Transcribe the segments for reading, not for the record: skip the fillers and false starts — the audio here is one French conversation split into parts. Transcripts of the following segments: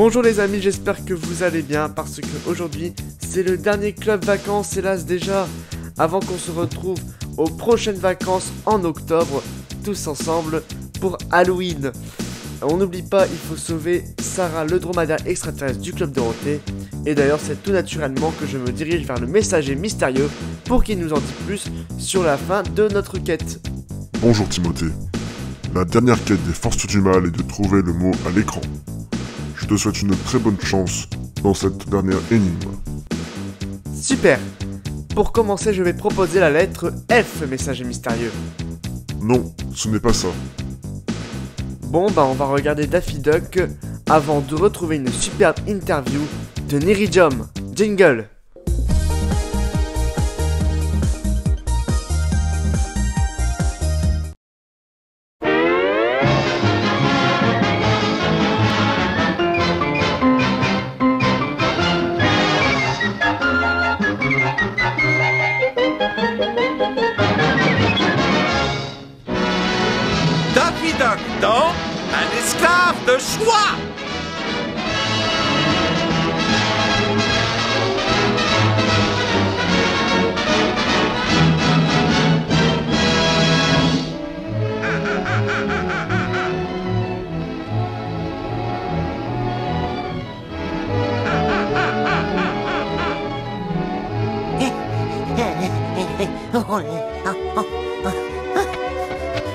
Bonjour les amis, j'espère que vous allez bien parce que aujourd'hui c'est le dernier club vacances, hélas déjà, avant qu'on se retrouve aux prochaines vacances en octobre, tous ensemble pour Halloween. On n'oublie pas, il faut sauver Sarah le dromadaire extraterrestre du club Dorothée. Et d'ailleurs c'est tout naturellement que je me dirige vers le messager mystérieux pour qu'il nous en dise plus sur la fin de notre quête. Bonjour Timothée. La dernière quête des forces du mal est de trouver le mot à l'écran. Je te souhaite une très bonne chance dans cette dernière énigme. Super. Pour commencer, je vais proposer la lettre F, messager mystérieux. Non, ce n'est pas ça. Bon, on va regarder Daffy Duck avant de retrouver une superbe interview de Neridium. Jingle. Daffy Duck dans Un esclave de choix.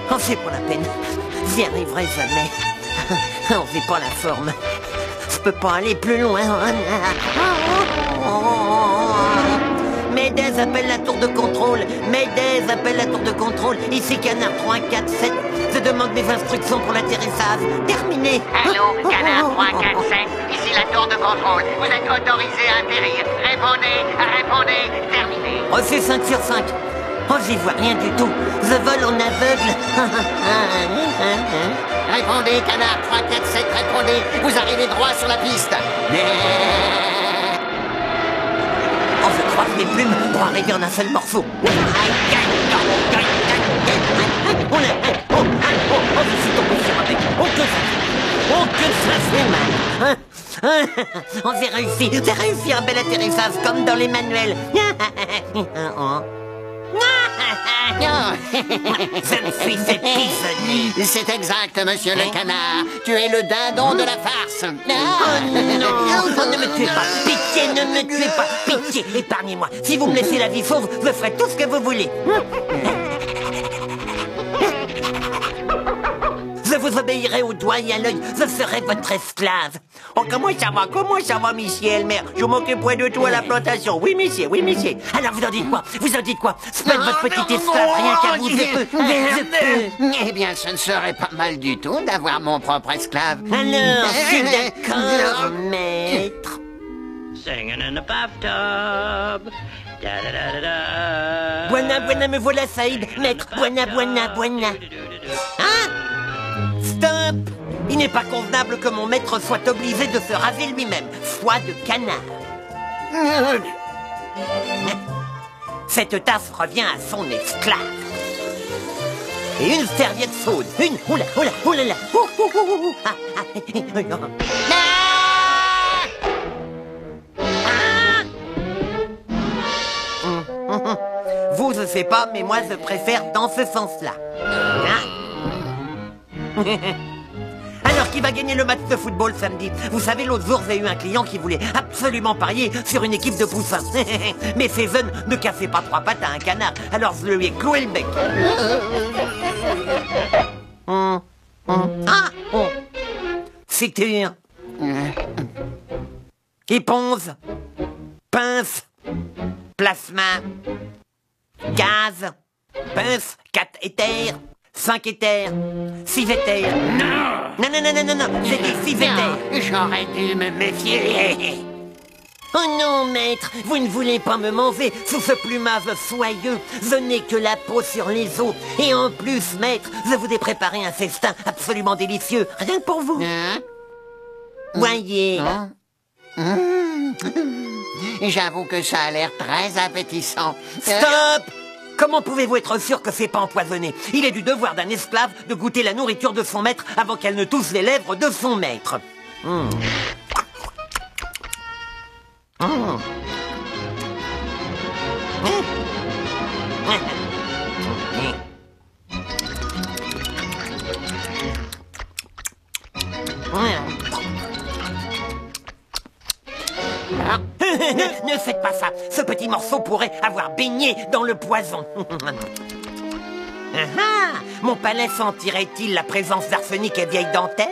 Oh, c'est pas la peine. J'y arriverai jamais. On fait pas la forme. Je peux pas aller plus loin. Mayday appelle la tour de contrôle. Mayday appelle la tour de contrôle. Ici Canard 347. Je demande des instructions pour l'atterrissage. Terminé. Allô, Canard 347, ici la tour de contrôle. Vous êtes autorisé à atterrir. Répondez, terminé. Reçu 5 sur 5. Oh, j'y vois rien du tout. Je vole en aveugle. Répondez, Canard 347, répondez. Vous arrivez droit sur la piste. Oh, je croise mes plumes pour arriver en un seul morceau. Oh, je suis tombé sur un mec. Oh, que ça fait mal. Oh, j'ai réussi un bel atterrissage comme dans les manuels. Je suis épisodique. C'est exact, monsieur le canard. Tu es le dindon de la farce. Oh non, ne me tuez pas. Pitié, ne me tuez pas. Pitié, épargnez-moi. Si vous me laissez la vie sauve, je ferai tout ce que vous voulez. Je vous obéirai au doigt et à l'œil. Je serai votre esclave. Oh, comment ça va, monsieur Elmer? Je m'occuperai de tout à la plantation. Oui, monsieur. Alors, vous en dites quoi? Je peux être votre petit esclave, rien qu'à vous. Je peux. Eh bien, ce ne serait pas mal du tout d'avoir mon propre esclave. Alors, je suis d'accord, maître. Singing in the bathtub. Da da da da da. Buena, me voilà, Saïd. Maître, buena. Hein? Stop! Il n'est pas convenable que mon maître soit obligé de se raser lui-même. Foie de canard. Cette tasse revient à son esclave. Et une serviette chaude. Une. Oulala. Vous, je sais pas, mais moi, je préfère dans ce sens-là. Alors, qui va gagner le match de football samedi? Vous savez, l'autre jour, j'ai eu un client qui voulait absolument parier sur une équipe de poussins. Mais ces jeunes ne cassaient pas 3 pattes à un canard, alors je lui ai cloué le bec. Futur. Éponge. Pince. Plasma. Gaz. Pince. 4 éthers. 5 éthers. 6 éthers. Non, j'ai dit 6 éthers. J'aurais dû me méfier. Oh non, maître, vous ne voulez pas me manger sous ce plumage soyeux. Je n'ai que la peau sur les os. Et en plus, maître, je vous ai préparé un festin absolument délicieux. Rien que pour vous. Voyez. J'avoue que ça a l'air très appétissant. Stop! Comment pouvez-vous être sûr que c'est pas empoisonné? Il est du devoir d'un esclave de goûter la nourriture de son maître avant qu'elle ne touche les lèvres de son maître. Oh. Ne faites pas ça. Ce petit morceau pourrait avoir baigné dans le poison. Mon palais sentirait-il la présence d'arsenic et vieille dentelle?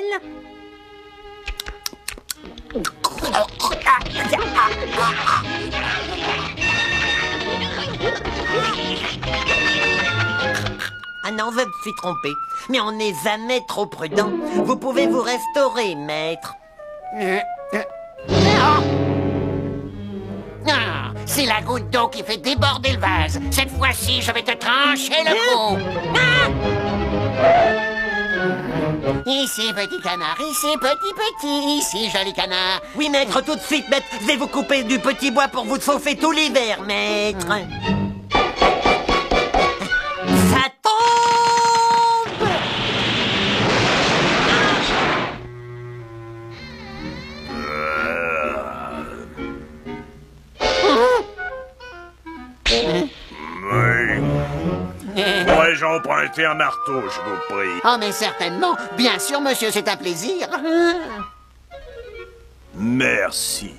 Ah non, je me suis trompé. Mais on n'est jamais trop prudent. Vous pouvez vous restaurer, maître. Ah, c'est la goutte d'eau qui fait déborder le vase. Cette fois-ci, je vais te trancher le cou. Ici, petit canard, ici, petit, ici, joli canard. Oui, maître, tout de suite, maître. Je vais vous couper du petit bois pour vous chauffer tout l'hiver, maître. Ça tombe! Pourrais-je emprunter un marteau, je vous prie? Oh, mais certainement. Bien sûr, monsieur, c'est un plaisir. Merci.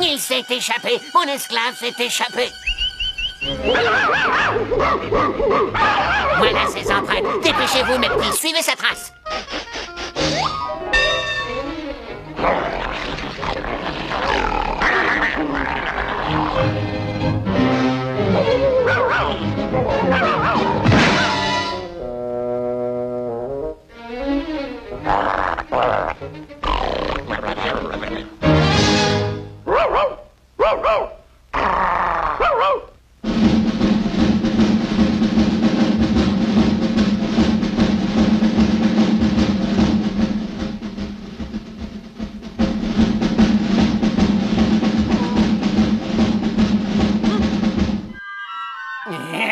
Il s'est échappé. Mon esclave s'est échappé. Voilà ses entrailles. Dépêchez-vous, mes petits. Suivez sa trace.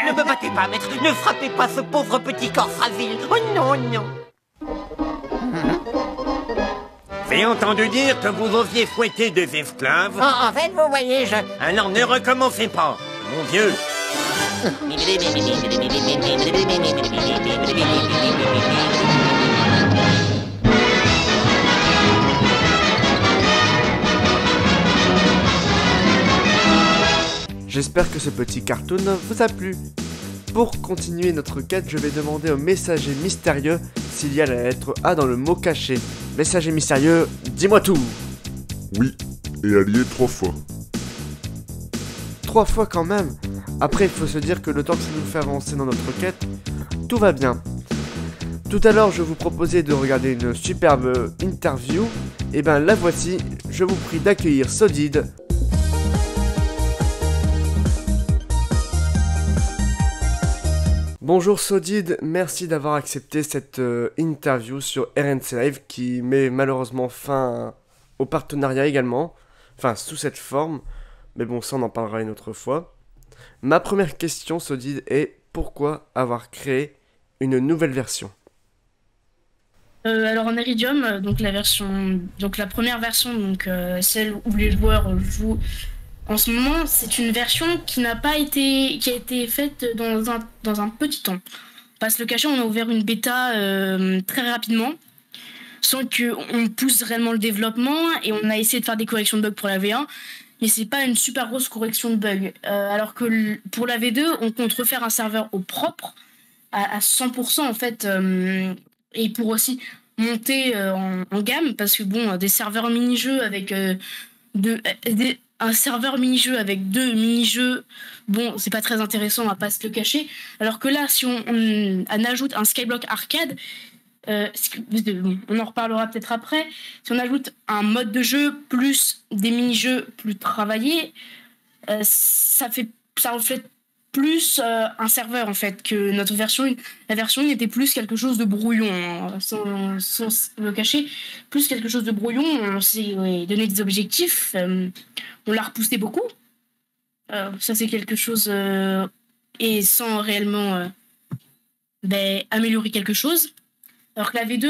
Ne me battez pas, maître. Ne frappez pas ce pauvre petit corps fragile. Oh non, non. J'ai entendu dire que vous osiez fouetter des esclaves. Oh, en fait, vous voyez, je... Alors ne recommencez pas, mon vieux. J'espère que ce petit cartoon vous a plu. Pour continuer notre quête, je vais demander au messager mystérieux s'il y a la lettre A dans le mot caché. Messager mystérieux, dis-moi tout. Oui, et allié 3 fois. 3 fois quand même. Après, il faut se dire que le temps que ça nous fait avancer dans notre quête, tout va bien. Tout à l'heure, je vous proposais de regarder une superbe interview. Et ben la voici, je vous prie d'accueillir Sodide. Bonjour Sodide, merci d'avoir accepté cette interview sur RNC Live qui met malheureusement fin au partenariat également, enfin sous cette forme, mais bon ça on en parlera une autre fois. Ma première question Sodide est pourquoi avoir créé une nouvelle version? Alors en Iridium, donc la première version, donc celle où les joueurs jouent en ce moment, c'est une version qui a été faite dans un petit temps. Pas se le cacher, on a ouvert une bêta très rapidement, sans qu'on pousse réellement le développement, et on a essayé de faire des corrections de bugs pour la V1, mais c'est pas une super grosse correction de bugs. Alors que pour la V2, on compte refaire un serveur au propre, à 100% en fait, et pour aussi monter en gamme, parce que bon, des serveurs mini-jeux avec un serveur mini-jeu avec 2 mini-jeux, bon, c'est pas très intéressant, on va pas se le cacher. Alors que là, si on ajoute un Skyblock Arcade, on en reparlera peut-être après, si on ajoute un mode de jeu plus des mini-jeux plus travaillés, ça reflète plus un serveur en fait que notre version 1. La version 1 était plus quelque chose de brouillon, hein, sans le cacher, plus quelque chose de brouillon. On s'est donné des objectifs, on l'a repoussé beaucoup. Ça c'est quelque chose et sans réellement améliorer quelque chose. Alors que la V2,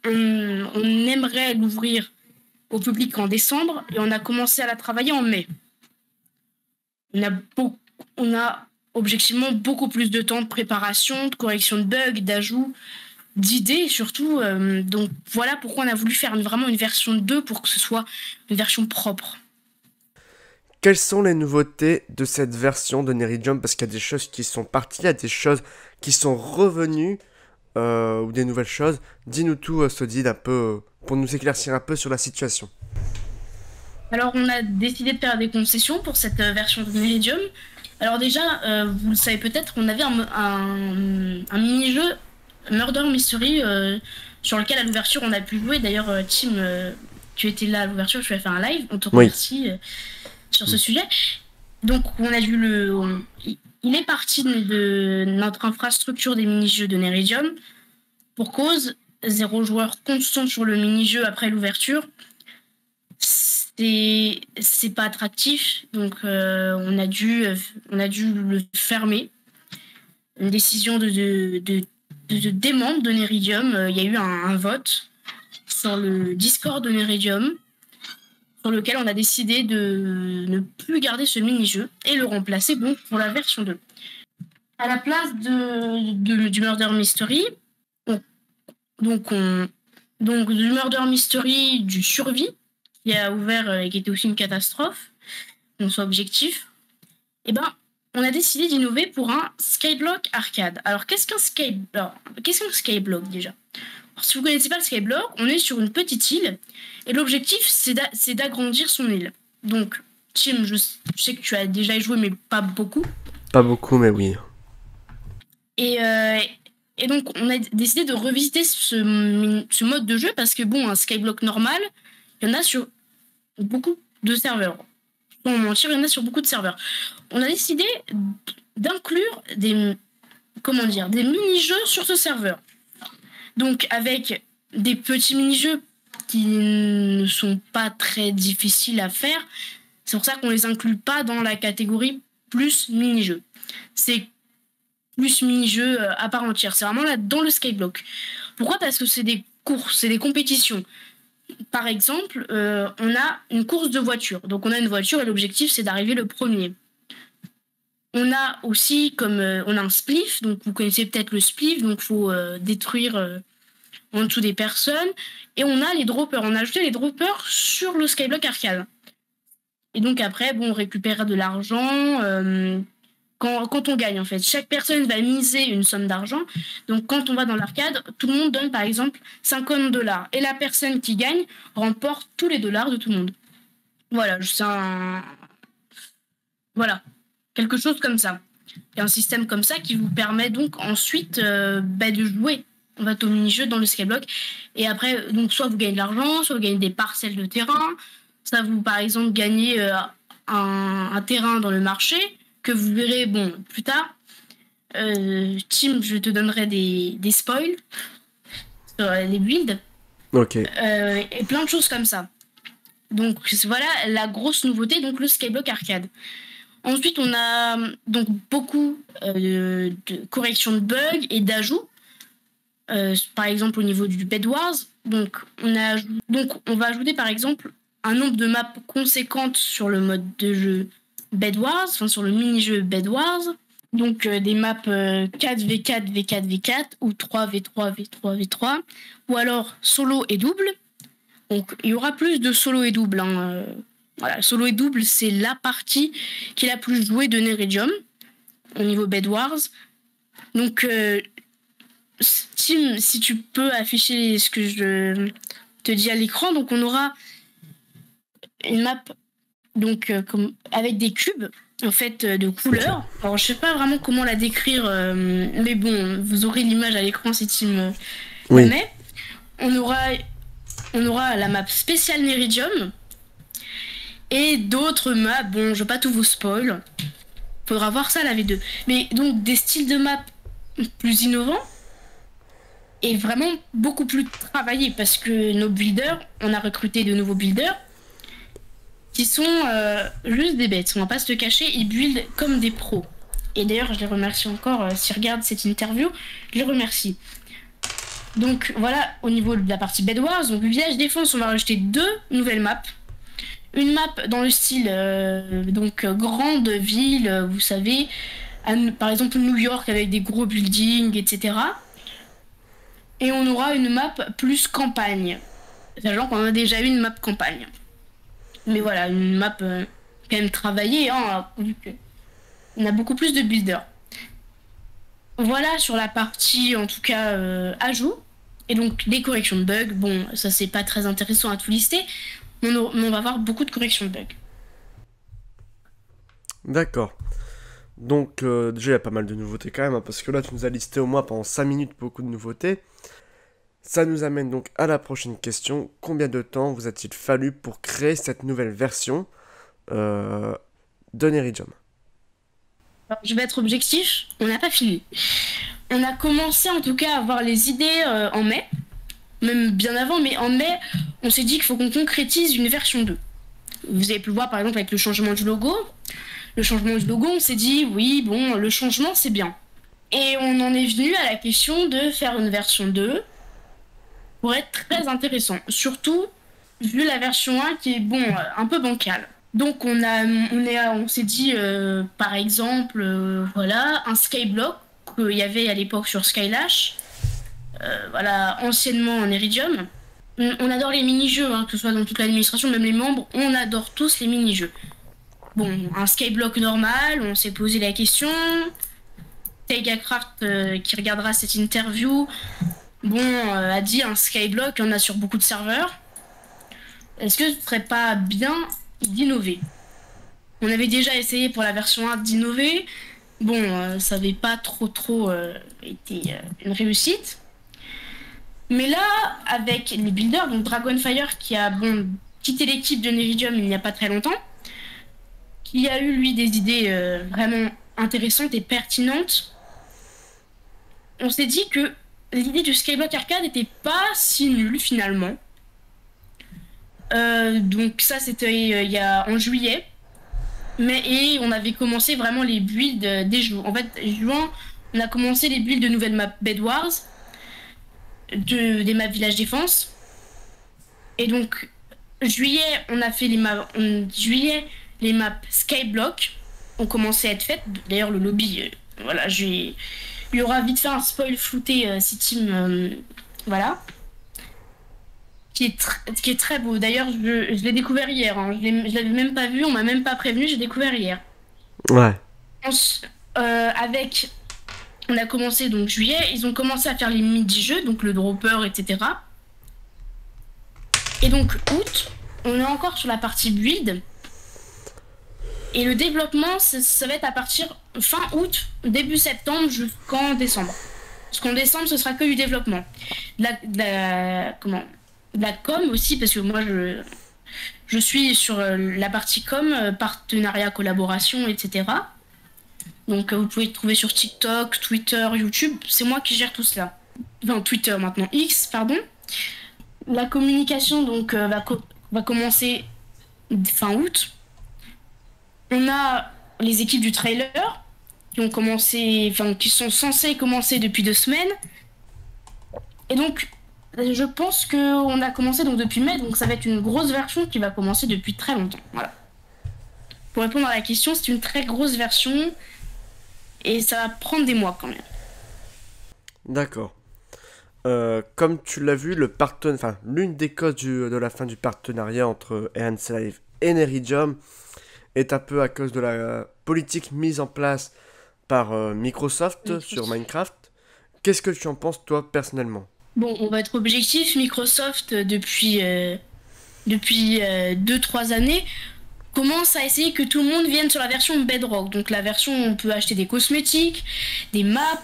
on aimerait l'ouvrir au public en décembre et on a commencé à la travailler en mai. On a objectivement beaucoup plus de temps de préparation, de correction de bugs, d'ajout, d'idées surtout. Donc voilà pourquoi on a voulu faire vraiment une version 2 pour que ce soit une version propre. Quelles sont les nouveautés de cette version de Neridium? Parce qu'il y a des choses qui sont parties, il y a des choses qui sont revenues, ou des nouvelles choses. Dis-nous tout, Sodid, un peu, pour nous éclaircir un peu sur la situation. Alors on a décidé de faire des concessions pour cette version de Neridium. Alors déjà, vous le savez peut-être, on avait un mini-jeu Murder Mystery sur lequel à l'ouverture on a pu jouer. D'ailleurs, Tim, tu étais là à l'ouverture, tu as fait un live, on te remercie sur ce sujet. Donc on a dû il est parti de notre infrastructure des mini-jeux de Neridium pour cause 0 joueur constant sur le mini-jeu après l'ouverture. C'est pas attractif, donc on a dû le fermer. Une décision de des membres de Neridium. Il y a eu un vote sur le Discord de Neridium sur lequel on a décidé de ne plus garder ce mini-jeu et le remplacer donc pour la version 2. À la place du Murder Mystery, donc du Murder Mystery du Survie, qui a ouvert et qui était aussi une catastrophe, qu'on soit objectif, on a décidé d'innover pour un Skyblock arcade. Alors, qu'est-ce qu'un Skyblock déjà? Alors, si vous ne connaissez pas le Skyblock, on est sur une petite île et l'objectif, c'est d'agrandir son île. Donc, Tim, je sais que tu as déjà joué, mais pas beaucoup. Pas beaucoup, mais oui. Et donc, on a décidé de revisiter ce mode de jeu parce que, un Skyblock normal, il y en a sur beaucoup de serveurs. Sans mentir, il y en a sur beaucoup de serveurs. On a décidé d'inclure des mini-jeux sur ce serveur. Donc, avec des petits mini-jeux qui ne sont pas très difficiles à faire. C'est pour ça qu'on les inclut pas dans la catégorie plus mini-jeux. C'est plus mini-jeux à part entière. C'est vraiment là dans le Skyblock. Pourquoi? Parce que c'est des courses, c'est des compétitions. Par exemple, on a une course de voiture. Donc on a une voiture et l'objectif c'est d'arriver le premier. On a aussi on a un spliff, donc vous connaissez peut-être le spliff, donc il faut détruire en dessous des personnes. Et on a les droppers, on a ajouté les droppers sur le Skyblock arcade. Et donc après, on récupère de l'argent quand on gagne en fait. Chaque personne va miser une somme d'argent. Donc quand on va dans l'arcade, tout le monde donne par exemple $50. Et la personne qui gagne remporte tous les dollars de tout le monde. Voilà, quelque chose comme ça. Il y a un système comme ça qui vous permet donc ensuite de jouer en fait, au mini-jeu dans le Skyblock. Et après, donc soit vous gagnez de l'argent, soit vous gagnez des parcelles de terrain. Ça vous, par exemple, gagnez un terrain dans le marché que vous verrez plus tard. Tim, je te donnerai des spoils sur les builds. Ok. Et plein de choses comme ça. Donc voilà la grosse nouveauté, donc le Skyblock arcade. Ensuite, on a donc beaucoup de corrections de bugs et d'ajouts. Par exemple, au niveau du Bed Wars. Donc, on va ajouter par exemple un nombre de maps conséquentes sur le mode de jeu Bed Wars, enfin sur le mini-jeu Bed Wars. Donc, des maps 4v4, v4, v4 ou 3v3, v3, v3. Ou alors solo et double. Donc, il y aura plus de solo et double. Voilà, solo et double, c'est la partie qui est la plus jouée de Neridium au niveau Bed Wars. Donc, Tim, si tu peux afficher ce que je te dis à l'écran, donc on aura une map donc avec des cubes en fait de couleurs. Alors je sais pas vraiment comment la décrire, mais vous aurez l'image à l'écran si Tim la met. On aura la map spéciale Neridium et d'autres maps. Je vais pas tout vous spoil. Faudra voir ça à la V2. Mais donc des styles de map plus innovants. Et vraiment beaucoup plus travaillé parce que nos builders, on a recruté de nouveaux builders qui sont juste des bêtes. On va pas se le cacher, ils buildent comme des pros. Et d'ailleurs, je les remercie encore, s'ils regardent cette interview, je les remercie. Donc voilà, au niveau de la partie Bed Wars, donc le village défense, on va rajouter 2 nouvelles maps. Une map dans le style grande ville, vous savez, par exemple New York avec des gros buildings, etc. Et on aura une map plus campagne, sachant qu'on a déjà eu une map campagne. Mais voilà, une map quand même travaillée, hein, vu qu'on a beaucoup plus de builders. Voilà sur la partie, en tout cas, ajout. Et donc, les corrections de bugs. Bon, ça, c'est pas très intéressant à tout lister. Mais on va avoir beaucoup de corrections de bugs. D'accord. Donc, déjà, il y a pas mal de nouveautés quand même, hein, parce que là, tu nous as listé au moins pendant 5 minutes beaucoup de nouveautés. Ça nous amène donc à la prochaine question. Combien de temps vous a-t-il fallu pour créer cette nouvelle version de Nerijom? Je vais être objectif, on n'a pas fini. On a commencé en tout cas à avoir les idées en mai, même bien avant, mais en mai, on s'est dit qu'il faut qu'on concrétise une version 2. Vous avez pu le voir par exemple avec le changement du logo. Le changement du logo, on s'est dit, oui, bon, le changement c'est bien. Et on en est venu à la question de faire une version 2 pour être très intéressant. Surtout, vu la version 1 qui est, bon, un peu bancale. Donc on s'est dit par exemple voilà un skyblock qu'il y avait à l'époque sur Skylash, voilà anciennement en Iridium. On adore les mini-jeux, hein, que ce soit dans toute l'administration, même les membres, on adore tous les mini-jeux. Bon, un skyblock normal, on s'est posé la question. Taigacraft qui regardera cette interview, a dit un skyblock, il y en a sur beaucoup de serveurs. Est-ce que ce serait pas bien d'innover? On avait déjà essayé pour la version 1 d'innover. Bon, ça n'avait pas trop été une réussite. Mais là, avec les builders, donc Dragonfire qui a quitté l'équipe de Nerijom il n'y a pas très longtemps, qui a eu lui des idées vraiment intéressantes et pertinentes, on s'est dit que l'idée du Skyblock Arcade n'était pas si nulle finalement. Donc ça c'était en juillet, et on avait commencé vraiment les builds dès juin. En fait, juin, on a commencé les builds de nouvelles maps Bed Wars, des maps Village Défense. Et donc juillet, on a fait les maps Skyblock ont commencé à être faites. D'ailleurs le lobby, voilà, il y aura vite fait un spoil flouté si team, voilà. Qui est très beau. D'ailleurs, je l'ai découvert hier. Hein. Je l'avais même pas vu, on m'a même pas prévenu, j'ai découvert hier. Ouais. On a commencé donc juillet, ils ont commencé à faire les midi-jeux, donc le dropper, etc. Et donc août, on est encore sur la partie build. Et le développement, ça va être à partir fin août, début septembre jusqu'en décembre. Parce qu'en décembre, ce sera que du développement. La com aussi, parce que moi je suis sur la partie com, partenariat, collaboration, etc. Donc vous pouvez le trouver sur TikTok, Twitter, YouTube, c'est moi qui gère tout cela. Enfin Twitter maintenant, X, pardon. La communication donc va commencer fin août. On a les équipes du trailer qui sont censées commencer depuis 2 semaines. Et donc je pense qu'on a commencé donc depuis mai, donc ça va être une grosse version qui va commencer depuis très longtemps. Voilà. Pour répondre à la question, c'est une très grosse version et ça va prendre des mois quand même. D'accord. Comme tu l'as vu, l'une des causes de la fin du partenariat entre RNC Live et Nerijom est un peu à cause de la politique mise en place par Microsoft sur Minecraft. Qu'est-ce que tu en penses toi personnellement? Bon, on va être objectif. Microsoft, depuis 2-3 années, commence à essayer que tout le monde vienne sur la version Bedrock. Donc la version où on peut acheter des cosmétiques, des maps,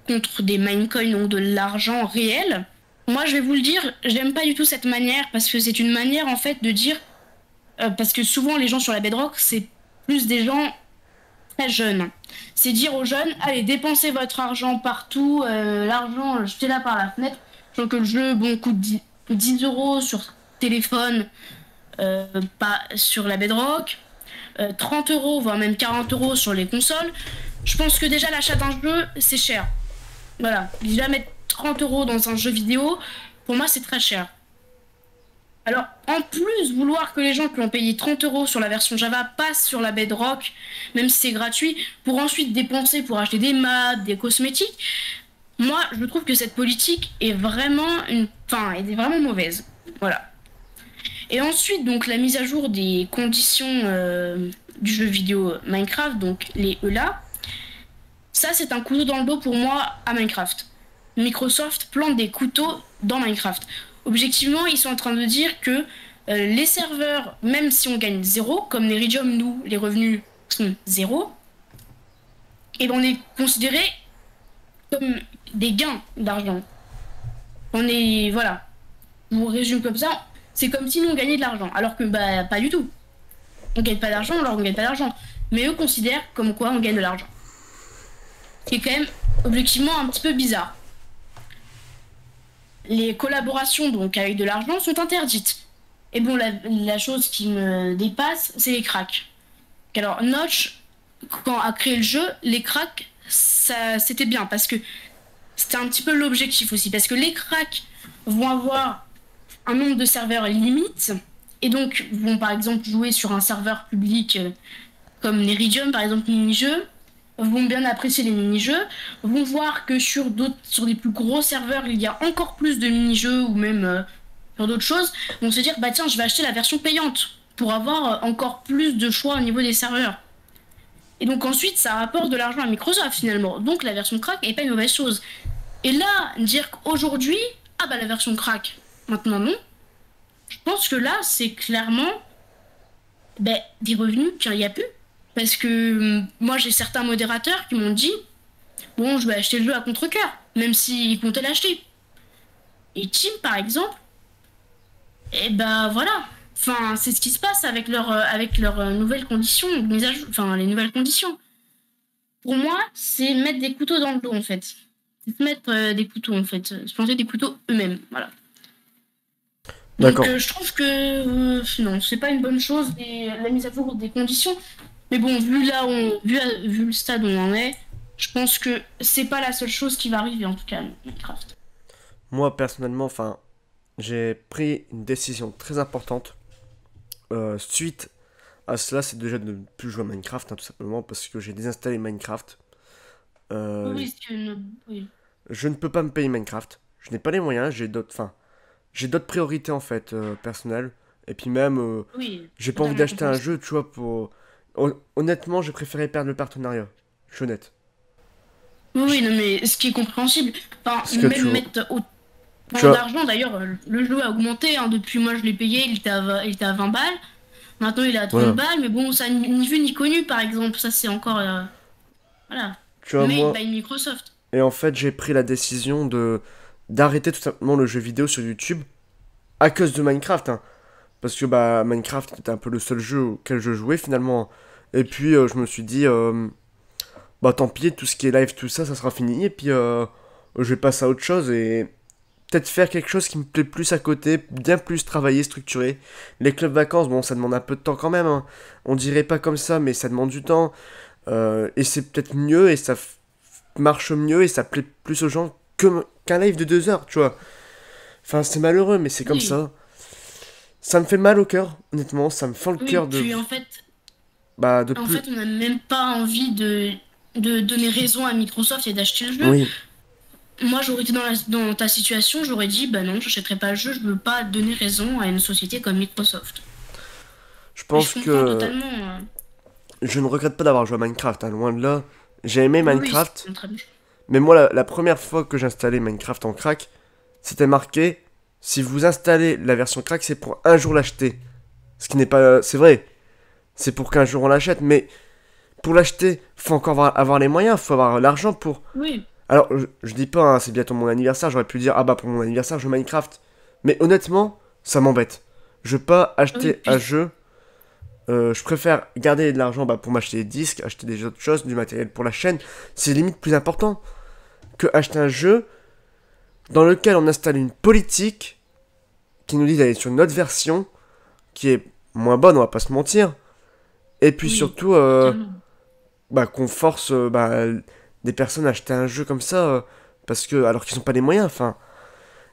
contre des minecoins, donc de l'argent réel. Moi, je vais vous le dire, j'aime pas du tout cette manière, parce que c'est une manière, en fait, de dire... parce que souvent, les gens sur la Bedrock, c'est plus des gens très jeunes. C'est dire aux jeunes, allez, dépensez votre argent partout, l'argent, jetez-la par la fenêtre. Donc que le jeu, coûte 10 € sur téléphone, pas sur la Bedrock, 30 €, voire même 40 € sur les consoles. Je pense que déjà l'achat d'un jeu, c'est cher. Voilà, déjà mettre 30 € dans un jeu vidéo, pour moi c'est très cher. Alors, en plus, vouloir que les gens qui ont payé 30 € sur la version Java passent sur la Bedrock, même si c'est gratuit, pour ensuite dépenser pour acheter des maths, des cosmétiques, moi, je trouve que cette politique est vraiment elle est vraiment mauvaise. Voilà. Et ensuite, donc, la mise à jour des conditions du jeu vidéo Minecraft, donc les ELA, ça, c'est un couteau dans le dos pour moi à Minecraft. Microsoft plante des couteaux dans Minecraft. Objectivement, ils sont en train de dire que les serveurs, même si on gagne 0, comme Neridium, nous, les revenus sont 0, et ben on est considéré comme des gains d'argent. On est, voilà, je vous résume comme ça, c'est comme si nous on gagnait de l'argent, alors que bah pas du tout. On gagne pas d'argent, alors on gagne pas d'argent. Mais eux considèrent comme quoi on gagne de l'argent. Ce qui est quand même objectivement un petit peu bizarre. Les collaborations donc avec de l'argent sont interdites. Et bon, la chose qui me dépasse, c'est les cracks. Alors Notch, quand a créé le jeu, les cracks, ça c'était bien parce que c'était un petit peu l'objectif aussi, parce que les cracks vont avoir un nombre de serveurs limite et donc vont par exemple jouer sur un serveur public comme Neridium par exemple mini-jeux, vont bien apprécier les mini-jeux, vont voir que sur des plus gros serveurs il y a encore plus de mini-jeux ou même sur d'autres choses, vont se dire bah tiens je vais acheter la version payante pour avoir encore plus de choix au niveau des serveurs. Et donc ensuite ça rapporte de l'argent à Microsoft finalement, donc la version crack est pas une mauvaise chose. Et là dire qu'aujourd'hui ah bah la version crack maintenant non, je pense que là c'est clairement des revenus qu'il n'y a plus. Parce que moi j'ai certains modérateurs qui m'ont dit bon je vais acheter le jeu à contre-cœur, même s'ils comptaient l'acheter. Et Team par exemple, et bah voilà. Enfin c'est ce qui se passe avec leurs nouvelles conditions, mise à jour, enfin les nouvelles conditions. Pour moi c'est mettre des couteaux dans le dos en fait. C'est se mettre des couteaux en fait, se planter des couteaux eux-mêmes, voilà. D'accord. Donc je trouve que non, c'est pas une bonne chose la mise à jour des conditions. Mais bon, vu le stade où on en est, je pense que c'est pas la seule chose qui va arriver en tout cas à Minecraft. Moi, personnellement, j'ai pris une décision très importante. Suite à cela, c'est déjà de ne plus jouer à Minecraft, hein, tout simplement, parce que j'ai désinstallé Minecraft. Oui. Je ne peux pas me payer Minecraft. Je n'ai pas les moyens, j'ai d'autres priorités, en fait, personnelles. Et puis même, j'ai pas envie d'acheter un jeu, tu vois, honnêtement, j'ai préféré perdre le partenariat. Je suis honnête. Oui, non, mais ce qui est compréhensible, même mettre autant d'argent, d'ailleurs, le jeu a augmenté, hein, depuis moi je l'ai payé, il était à 20 balles, maintenant il est à 30 balles, mais bon, ça ni vu ni connu, par exemple, ça c'est encore, voilà, tu vois, made by Microsoft. Et en fait, j'ai pris la décision d'arrêter tout simplement le jeu vidéo sur YouTube, à cause de Minecraft, hein. Parce que Minecraft était un peu le seul jeu auquel je jouais finalement. Et puis je me suis dit, tant pis, tout ce qui est live, tout ça, ça sera fini. Et puis je vais passer à autre chose et peut-être faire quelque chose qui me plaît plus à côté, bien plus travaillé, structuré. Les clubs vacances, bon, ça demande un peu de temps quand même, hein. On dirait pas comme ça, mais ça demande du temps. Et c'est peut-être mieux et ça marche mieux et ça plaît plus aux gens qu'un live de 2 heures, tu vois. Enfin, c'est malheureux, mais c'est comme ça. Ça me fait mal au cœur, honnêtement, ça me fend le cœur de... Puis en fait, on n'a même pas envie de donner raison à Microsoft et d'acheter le jeu. Oui. Moi, j'aurais été dans ta situation, j'aurais dit, bah non, j'achèterai pas le jeu, je veux pas donner raison à une société comme Microsoft. Je pense que... Je ne regrette pas d'avoir joué à Minecraft, hein, loin de là. J'ai aimé Minecraft, mais moi, la première fois que j'ai installé Minecraft en crack, c'était marqué... Si vous installez la version crack, c'est pour un jour l'acheter. Ce qui n'est pas... C'est vrai. C'est pour qu'un jour on l'achète. Mais pour l'acheter, faut encore avoir les moyens. Faut avoir l'argent pour... Oui. Alors, je dis pas, hein, c'est bientôt mon anniversaire. J'aurais pu dire, pour mon anniversaire, je joue Minecraft. Mais honnêtement, ça m'embête. Je veux pas acheter un jeu. Je préfère garder de l'argent pour m'acheter des disques, acheter des autres choses, du matériel pour la chaîne. C'est limite plus important que acheter un jeu dans lequel on installe une politique qui nous dit d'aller sur une autre version qui est moins bonne, on va pas se mentir. Et puis surtout, qu'on force des personnes à acheter un jeu comme ça, parce que, alors qu'ils n'ont pas les moyens, enfin,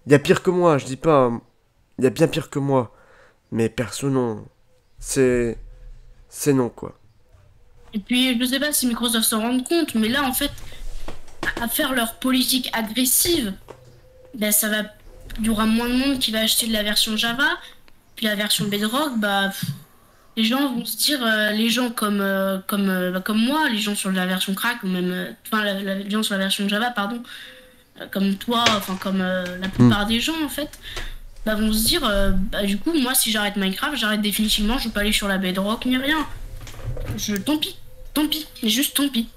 il y a pire que moi, je dis pas, il y a bien pire que moi, mais perso, non, c'est non, quoi. Et puis, je sais pas si Microsoft s'en rend compte, mais là, en fait, à faire leur politique agressive, ben, il y aura moins de monde qui va acheter de la version Java, puis la version Bedrock, les gens vont se dire, les gens comme moi, les gens sur la version crack, ou même, les gens sur la version Java, pardon, comme toi, enfin, comme la plupart des gens, en fait, vont se dire, du coup, moi, si j'arrête Minecraft, j'arrête définitivement, je peux pas aller sur la Bedrock ni rien. Tant pis, mais juste tant pis.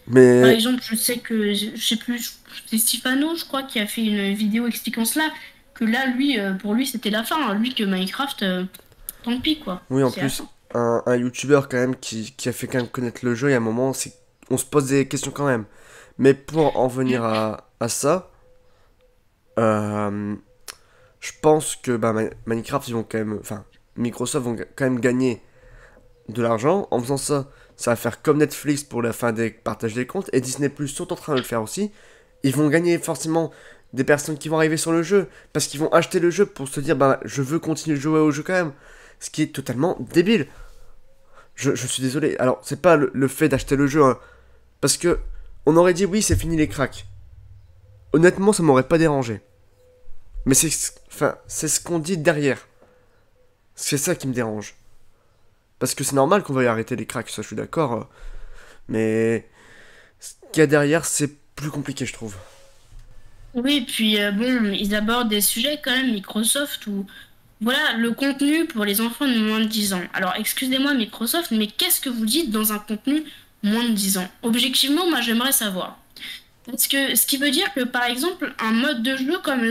Mais... Par exemple, je sais que, je sais plus, c'est Stefano, je crois, qui a fait une vidéo expliquant cela, que là, lui, pour lui, c'était la fin. Hein. Lui, que Minecraft, tant pis, quoi. Oui, en plus, un YouTuber, quand même, qui a fait quand même connaître le jeu, il y a un moment, on se pose des questions quand même. Mais pour en venir à ça, je pense que Minecraft, ils vont quand même... Enfin, Microsoft vont quand même gagner de l'argent. En faisant ça, ça va faire comme Netflix pour la fin des partages des comptes. Et Disney Plus sont en train de le faire aussi. Ils vont gagner forcément des personnes qui vont arriver sur le jeu. Parce qu'ils vont acheter le jeu pour se dire, je veux continuer de jouer au jeu quand même. Ce qui est totalement débile. Je suis désolé. Alors, c'est pas le fait d'acheter le jeu. Hein, parce que on aurait dit, oui, c'est fini les cracks. Honnêtement, ça m'aurait pas dérangé. Mais c'est ce qu'on dit derrière. C'est ça qui me dérange. Parce que c'est normal qu'on veuille arrêter les cracks, ça je suis d'accord. Mais ce qu'il y a derrière, c'est plus compliqué, je trouve. Oui, puis ils abordent des sujets quand même, Microsoft, où voilà, le contenu pour les enfants de moins de 10 ans. Alors, excusez-moi Microsoft, mais qu'est-ce que vous dites dans un contenu moins de 10 ans? Objectivement, moi j'aimerais savoir. Parce que ce qui veut dire que, par exemple, un mode de jeu comme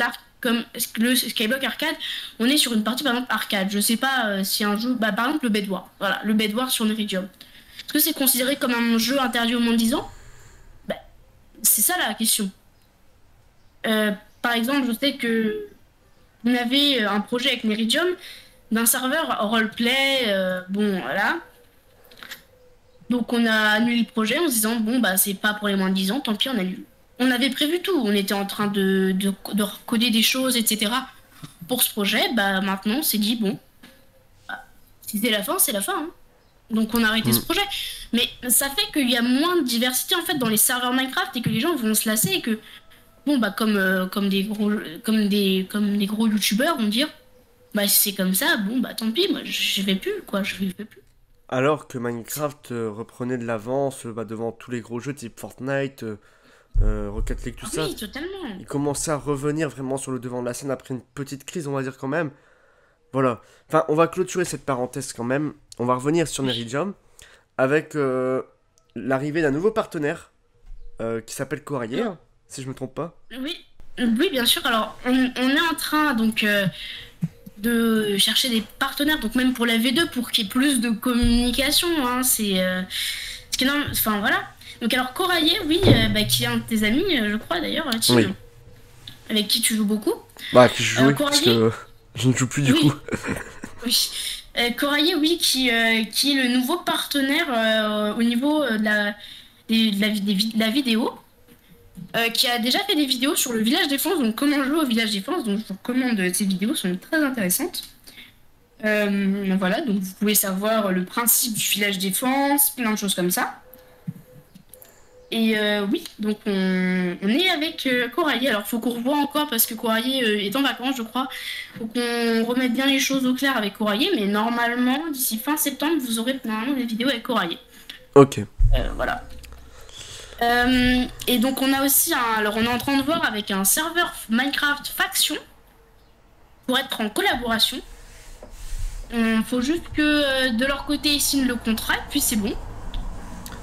le Skyblock Arcade, on est sur une partie, par exemple, arcade. Je sais pas si un jeu... par exemple, le Bed Wars. Voilà, le Bed Wars sur Neridium. Est-ce que c'est considéré comme un jeu interdit aux moins de 10 ans? C'est ça la question. Par exemple, je sais que on avait un projet avec Neridium d'un serveur roleplay, voilà. Donc on a annulé le projet en se disant, c'est pas pour les moins de 10 ans, tant pis, on annule. On avait prévu tout, on était en train de recoder des choses, etc. Pour ce projet, maintenant on s'est dit, si c'est la fin, c'est la fin. Hein. Donc on a arrêté ce projet. Mais ça fait qu'il y a moins de diversité en fait dans les serveurs Minecraft et que les gens vont se lasser et que, comme des gros youtubeurs vont dire, si c'est comme ça, tant pis, moi je vais plus, quoi, je vais plus. Alors que Minecraft reprenait de l'avance devant tous les gros jeux type Fortnite, Rocket League, tout ça. Oui, totalement. Il commençait à revenir vraiment sur le devant de la scène après une petite crise, on va dire quand même. Voilà. Enfin, on va clôturer cette parenthèse quand même. On va revenir sur Neridium avec l'arrivée d'un nouveau partenaire qui s'appelle Corailler, si je me trompe pas. Oui, bien sûr. Alors, on est en train donc de chercher des partenaires, donc même pour la V2, pour qu'il y ait plus de communication. Hein, c'est enfin voilà. Donc alors Corailler, oui, qui est un de tes amis, je crois d'ailleurs, Tim, oui. Avec qui tu joues beaucoup. Qui je jouais, parce que je ne joue plus du coup. Oui. Corailler, oui, qui est le nouveau partenaire au niveau de la vidéo, qui a déjà fait des vidéos sur le Village Défense, donc comment jouer au Village Défense, donc je vous recommande, ces vidéos sont très intéressantes. Voilà, donc vous pouvez savoir le principe du Village Défense, plein de choses comme ça. Et oui, donc on est avec Corailler. Alors faut qu'on revoie encore parce que Corailler est en vacances, je crois. Faut qu'on remette bien les choses au clair avec Corailler, mais normalement, d'ici fin septembre, vous aurez normalement des vidéos avec Corailler. Ok. Voilà. Et donc on a aussi alors on est en train de voir avec un serveur Minecraft Faction pour être en collaboration. Il faut juste que de leur côté ils signent le contrat et puis c'est bon.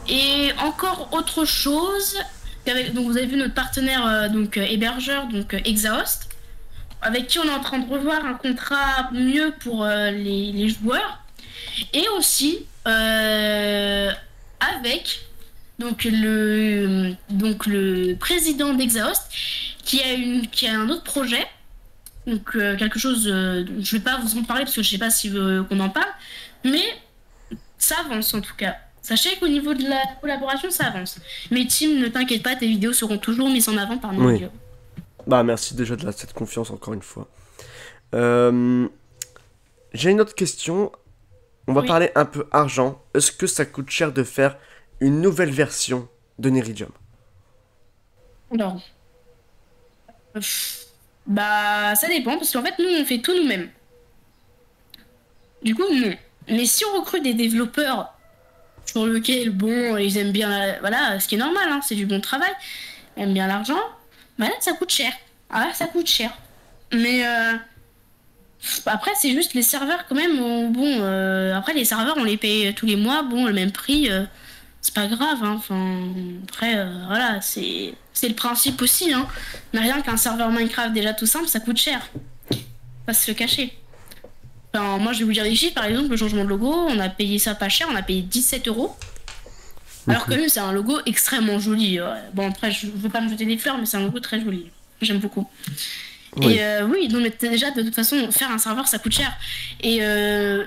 Et encore autre chose, donc vous avez vu notre partenaire hébergeur, donc Exhaust, avec qui on est en train de revoir un contrat mieux pour les joueurs. Et aussi avec le président d'Exhaust qui a un autre projet, donc quelque chose, je vais pas vous en parler parce que je sais pas si qu'on en parle, mais ça avance en tout cas. Sachez qu'au niveau de la collaboration, ça avance. Mais Tim, ne t'inquiète pas, tes vidéos seront toujours mises en avant par nos Oui. vidéos. Bah merci déjà de cette confiance encore une fois. J'ai une autre question. On va Oui. parler un peu argent. Est-ce que ça coûte cher de faire une nouvelle version de Neridium? Alors, bah ça dépend, parce qu'en fait, nous, on fait tout nous-mêmes. Du coup, non. Mais si on recrute des développeurs sur lesquels, bon, ils aiment bien, voilà, ce qui est normal, hein, c'est du bon travail, ils aiment bien l'argent, bah là, ça coûte cher. Ah, ça coûte cher. Mais après, c'est juste les serveurs quand même. Bon, après, les serveurs, on les paye tous les mois, bon, le même prix, c'est pas grave, hein. Enfin, après, voilà, c'est le principe aussi, hein. Mais rien qu'un serveur Minecraft déjà tout simple, ça coûte cher. Pas se le cacher. Enfin, moi, je vais vous dire les chiffres, par exemple, le changement de logo, on a payé ça pas cher, on a payé 17 €. Alors que même, c'est un logo extrêmement joli. Ouais. Bon, après, je veux pas me jeter des fleurs, mais c'est un logo très joli. J'aime beaucoup. Oui. Et oui, donc mais déjà, de toute façon, faire un serveur, ça coûte cher. Et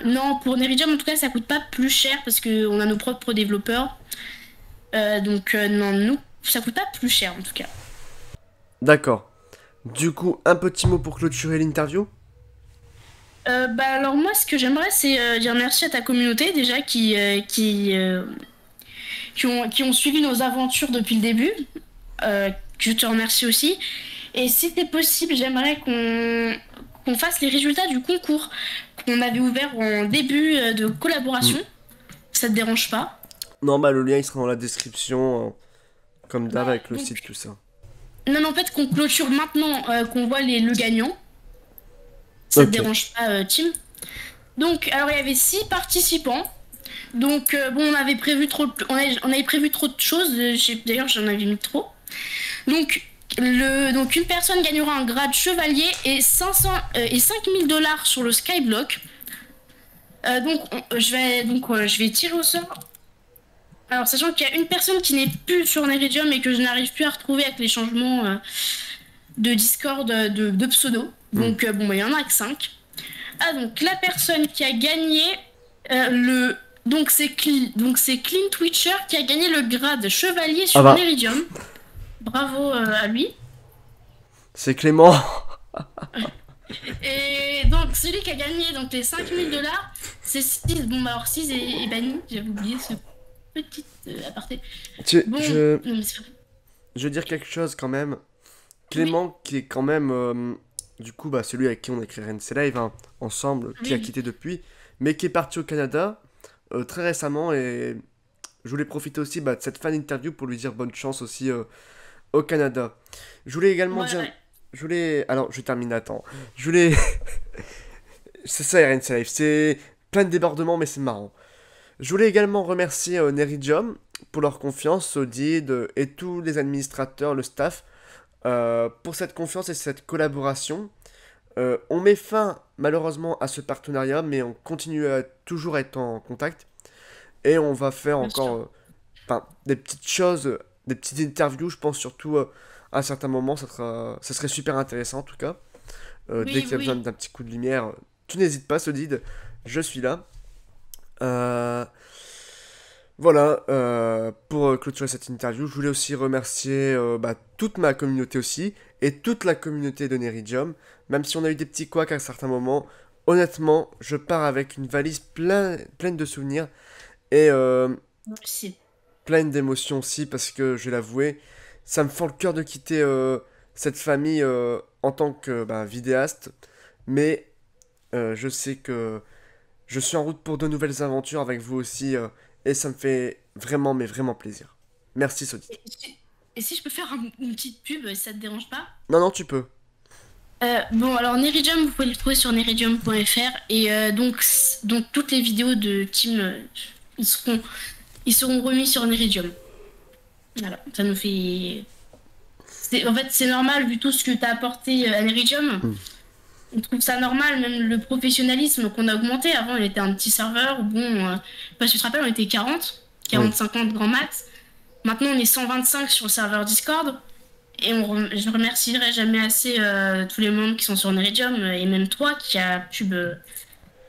non, pour Neridium, en tout cas, ça coûte pas plus cher parce qu'on a nos propres développeurs. Donc, non, nous, ça coûte pas plus cher, en tout cas. D'accord. Du coup, un petit mot pour clôturer l'interview? Bah alors moi, ce que j'aimerais, c'est dire merci à ta communauté, déjà, qui ont suivi nos aventures depuis le début. Je te remercie aussi. Et si c'est possible, j'aimerais qu'on fasse les résultats du concours qu'on avait ouvert en début de collaboration. Ça te dérange pas? Non, bah le lien il sera dans la description, comme d'hab Ouais, avec le donc- site, tout ça. Non, mais en fait, qu'on clôture maintenant, qu'on voit le gagnant. Ça Ok. te dérange pas, Tim? Donc, alors il y avait 6 participants. Donc, bon, on avait prévu trop de choses. D'ailleurs, j'en avais mis trop. Donc, une personne gagnera un grade chevalier et 5000 $ sur le Skyblock. Je vais tirer au sort. Alors, sachant qu'il y a une personne qui n'est plus sur Neridium et que je n'arrive plus à retrouver avec les changements de Discord de pseudo. Donc, bon, bah, il y en a que 5. Ah, donc, la personne qui a gagné Donc, c'est Clean Twitcher qui a gagné le grade chevalier sur bah. Neridium. Bravo à lui. C'est Clément. Et donc, celui qui a gagné donc, les 5000 $, c'est 6. Bon, bah, alors 6 est banni. J'avais oublié ce petit aparté. Bon, Je non, mais c'est pas- veux dire quelque chose quand même. Clément, qui est quand même, du coup, bah, celui avec qui on a créé RNC Live, hein, ensemble, qui a Oui. quitté depuis, mais qui est parti au Canada très récemment, et je voulais profiter aussi bah, de cette fan interview pour lui dire bonne chance aussi au Canada. Je voulais également dire... Ouais. Alors, je termine, attends. Je voulais... C'est ça RNC Live, c'est plein de débordements, mais c'est marrant. Je voulais également remercier Neridium pour leur confiance, Odid et tous les administrateurs, le staff, pour cette confiance et cette collaboration. On met fin malheureusement à ce partenariat, mais on continue à toujours être en contact. Et on va faire Bien sûr. encore des petites choses, des petites interviews, je pense surtout à certains moments, ça serait super intéressant en tout cas. Oui, Dès qu'il y a oui. besoin d'un petit coup de lumière, tu n'hésites pas, Sodid, je suis là. Voilà, pour clôturer cette interview, je voulais aussi remercier toute ma communauté aussi, et toute la communauté de Neridium, même si on a eu des petits couacs à certains moments. Honnêtement, je pars avec une valise pleine de souvenirs, et Merci. pleine d'émotions aussi, parce que je vais l'avouer, ça me fend le cœur de quitter cette famille en tant que vidéaste, mais je sais que je suis en route pour de nouvelles aventures avec vous aussi, et ça me fait vraiment, mais vraiment plaisir. Merci Sodit. Et si je peux faire une petite pub, si ça te dérange pas? Non, non, tu peux. Bon, alors Neridium, vous pouvez le trouver sur neridium.fr et donc toutes les vidéos de Team, ils seront remis sur Neridium. Voilà, ça nous fait... En fait, c'est normal vu tout ce que tu as apporté à Neridium. On trouve ça normal, même le professionnalisme qu'on a augmenté. Avant, il était un petit serveur. Bon, parce que tu te rappelles, on était 40-50 grand max. Maintenant, on est 125 sur le serveur Discord. Et je remercierai jamais assez tous les membres qui sont sur Neridium et même toi qui a pub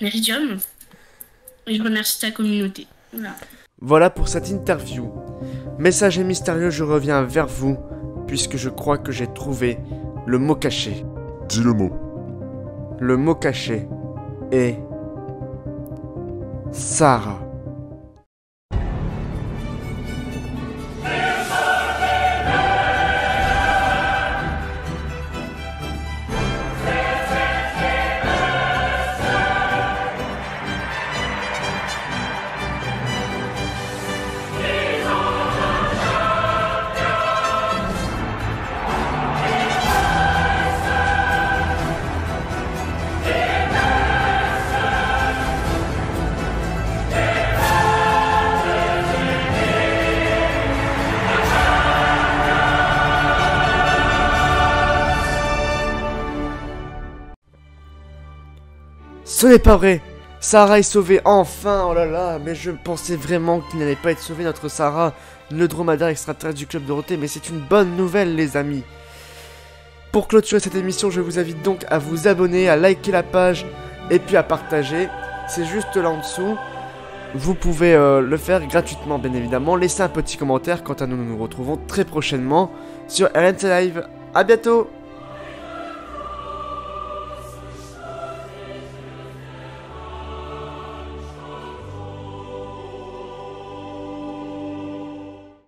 Neridium. Et je remercie ta communauté. Voilà. Voilà pour cette interview. Messager mystérieux, je reviens vers vous, puisque je crois que j'ai trouvé le mot caché. Dis le mot. Le mot caché est... Sarah. Ce n'est pas vrai! Sarah est sauvée, enfin! Oh là là, mais je pensais vraiment qu'il n'allait pas être sauvé, notre Sarah, le dromadaire extraterrestre du Club Dorothée, mais c'est une bonne nouvelle, les amis! Pour clôturer cette émission, je vous invite donc à vous abonner, à liker la page, et puis à partager. C'est juste là en dessous. Vous pouvez le faire gratuitement, bien évidemment. Laissez un petit commentaire. Quant à nous, nous nous retrouvons très prochainement sur LNT Live. À bientôt!